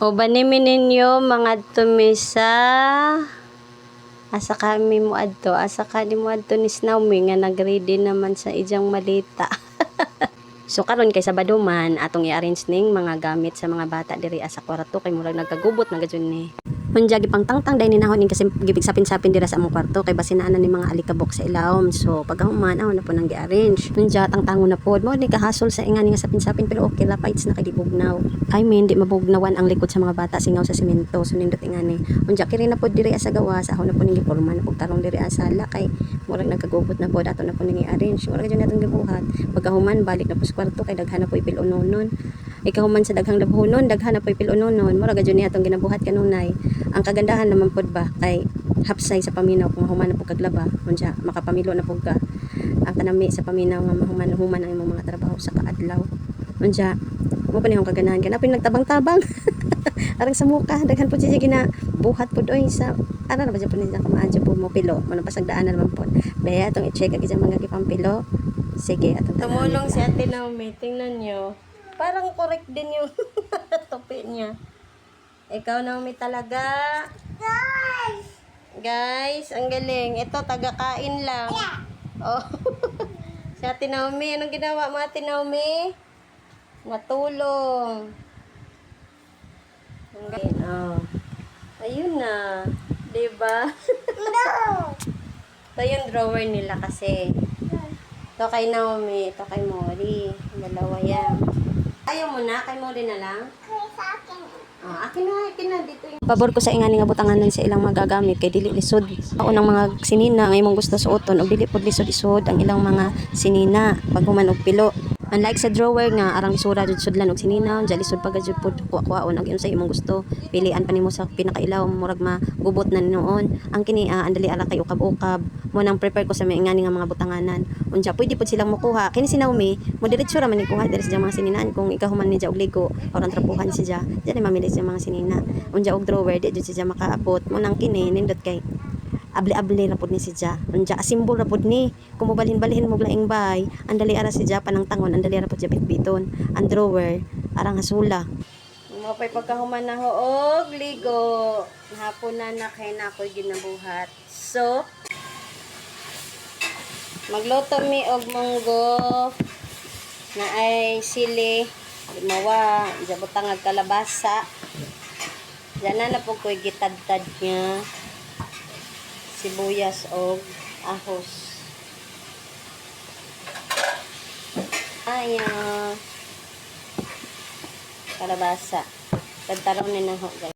O banimin ninyo mga tumisa asa kami mo adto asa ka di mo adto ni Naomi nga nagready naman sa ijang malita. So karon kay Sabado man atong i-arrange ning mga gamit sa mga bata diri sa kwarto kay murag nagkagubot na gadyon ni. Munja gipang tangtang dai ni nahon ning kasi gibig sapin-sapin dira sa among kwarto kay basinaan na ni mga alikabok sa ilawom. So pagkahuman na po nang gi-arrange. Munja tangtangon na pod mo ni kahasol sa ingani nga sapin-sapin pero okay ra fights na kay di bugnaw. I mean di mabugnawan ang likod sa mga bata singaw sa semento so nindot ingani. Munja kiri na pod diri sa gawas ahon na po ning giporma na pug tarong diri sa sala kay murag nagkagubot na pod ato na po ning i-arrange. Murag gyud natong gibuhat. Pagkahuman balik na po sa kwarto kay daghan na po ipilunonon. Ikaw man sa daghang labuhonon daghan na po ipilunonon. Murag gyud ni atong ginabuhat kanunay. Ang kagandahan naman pod ba kay hapsay sa paminaw kung mahuman na po kaglaba unya makapamilo na po ka ang kanami sa paminaw nga mahuman ang imong mga trabaho sa kaadlaw unya mo pa niyong kaganahan kanapin nagtabang-tabang arang sa muka daghan po siya gina buhat pod oy sa ara na ba siya po nila kumaadyo po mo pilo man pasagdaan na naman po baya atong i-check ag sa mga gipampilo sige atong tumulong si Ate Naomi tingnan niyo parang correct din yung tupi niya. Ikaw Naomi talaga. Guys, ang galing. Ito, taga-kain lang. Yeah. Oh. Si Ate Naomi, anong ginawa mo Ate Naomi? Natulong. Ang galing. Oh. Ayun na. Diba? No. Ito yung drawer nila kasi. Ito kay Naomi, ito kay Mori. Dalawa yan. Ayaw mo na? Kay Mori na lang? Sa akin. Akin na dito yung pabor ko sa ingani nga butanganan sa ilang magagamit kay dili lisod unang mga sinina nga imong gusto suoton og dili pod lisod-lisod ang ilang mga sinina pag human og pilo unlike sa drawer nga arang lisura jud sudlan og sinina unya lisod pa jud pod kuwaon ang unsay imong gusto pilian pa nimo sa pinakailaw murag magubot na noon ang kini andali ara kay ukab-ukab mo nang prepare ko sa mga ingani nga mga butanganan unya pwede pod silang mokuha kini si Naomi mo diretso ra man ni kuha diri sa mga sininaan kung ikaw human ni og ligo or ang trapuhan siya dili mamili sa mga sinina unya og drawer di jud siya makaabot mo nang kini nindot kay abli-abli ra pud ni siya unya simbol ra pud ni kung mobalhin-balhin mo laing bay andali ara siya panang tangon andali ra pud siya bitbiton ang drawer arang hasula mo pay pagkahuman na og ligo hapon na kay na ako'y ginabuhat so magluto mi og munggo na ay sili limawa jabutang ag kalabasa diyan na po ko'y gitad-tad niya sibuyas o ahos ayan kalabasa tagtaraw ni na ho guys